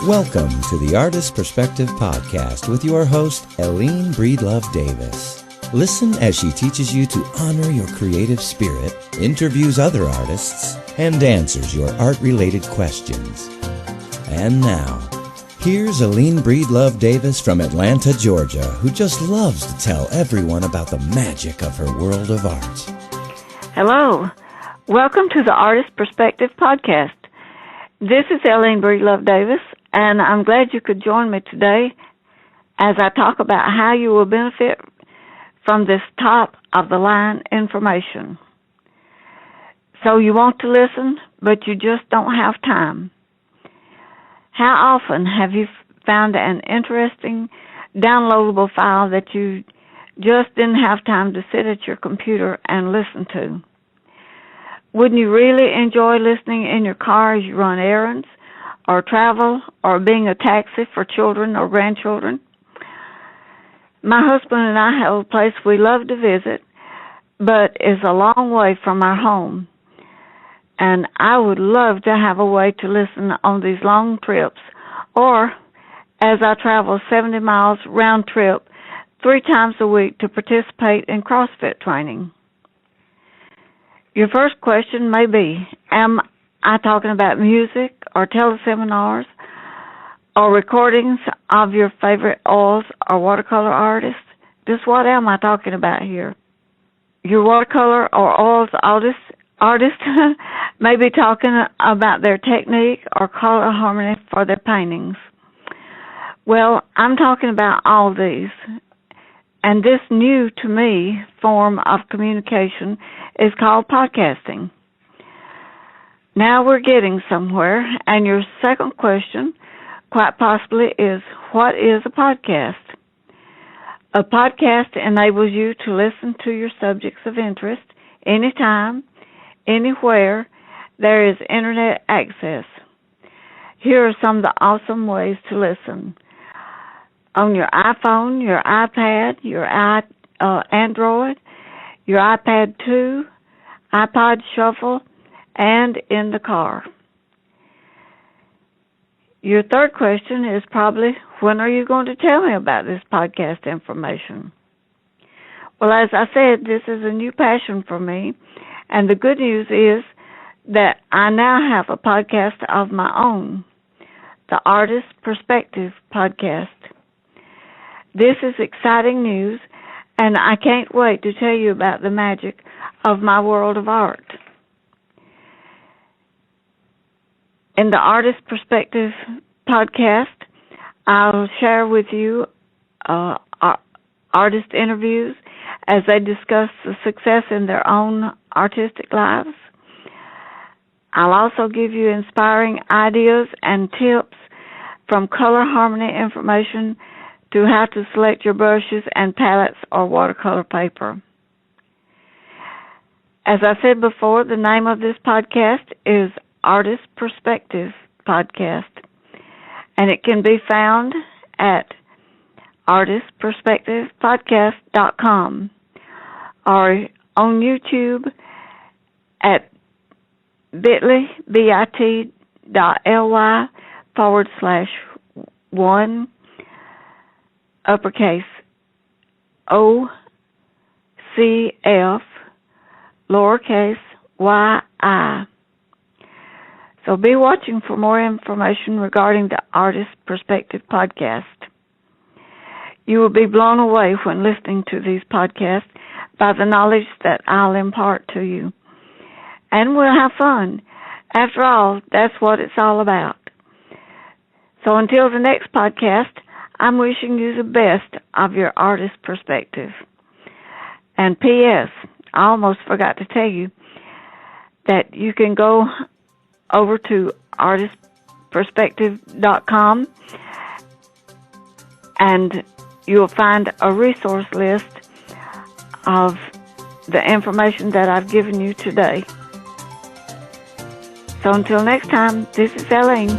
Welcome to the Artist Perspective Podcast with your host, Eileen Breedlove Davis. Listen as she teaches you to honor your creative spirit, interviews other artists, and answers your art-related questions. And now, here's Eileen Breedlove Davis from Atlanta, Georgia, who just loves to tell everyone about the magic of her world of art. Hello. Welcome to the Artist Perspective Podcast. This is Eileen Breedlove Davis, and I'm glad you could join me today as I talk about how you will benefit from this top-of-the-line information. So you want to listen, but you just don't have time. How often have you found an interesting, downloadable file that you just didn't have time to sit at your computer and listen to? Wouldn't you really enjoy listening in your car as you run errands, or travel, or being a taxi for children or grandchildren? My husband and I have a place we love to visit, but is a long way from our home. And I would love to have a way to listen on these long trips, or as I travel 70 miles round trip 3 times a week to participate in CrossFit training. Your first question may be, am I talking about music or teleseminars or recordings of your favorite oils or watercolor artists? Just what am I talking about here? Your watercolor or oils artists may be talking about their technique or color harmony for their paintings. Well, I'm talking about all these. And this new, to me, form of communication is called podcasting. Now we're getting somewhere, and your second question, quite possibly, is what is a podcast? A podcast enables you to listen to your subjects of interest anytime, anywhere there is internet access. Here are some of the awesome ways to listen. On your iPhone, your iPad, your Android, your iPad 2, iPod Shuffle, and in the car. Your third question is probably, when are you going to tell me about this podcast information? Well, as I said, this is a new passion for me, and the good news is that I now have a podcast of my own, the Artist Perspective Podcast. This is exciting news, and I can't wait to tell you about the magic of my world of art. In the Artist Perspective Podcast, I'll share with you artist interviews as they discuss the success in their own artistic lives. I'll also give you inspiring ideas and tips from color harmony information to how to select your brushes and palettes or watercolor paper. As I said before, the name of this podcast is Artist Perspective Podcast, and it can be found at artistperspectivepodcast.com or on YouTube at bit.ly/1 uppercase OCF lowercase YI. So be watching for more information regarding the Artist Perspective Podcast. You will be blown away when listening to these podcasts by the knowledge that I'll impart to you. And we'll have fun. After all, that's what it's all about. So until the next podcast, I'm wishing you the best of your artist perspective. And P.S., I almost forgot to tell you that you can go over to artistperspective.com and you'll find a resource list of the information that I've given you today. So until next time, this is Eileen.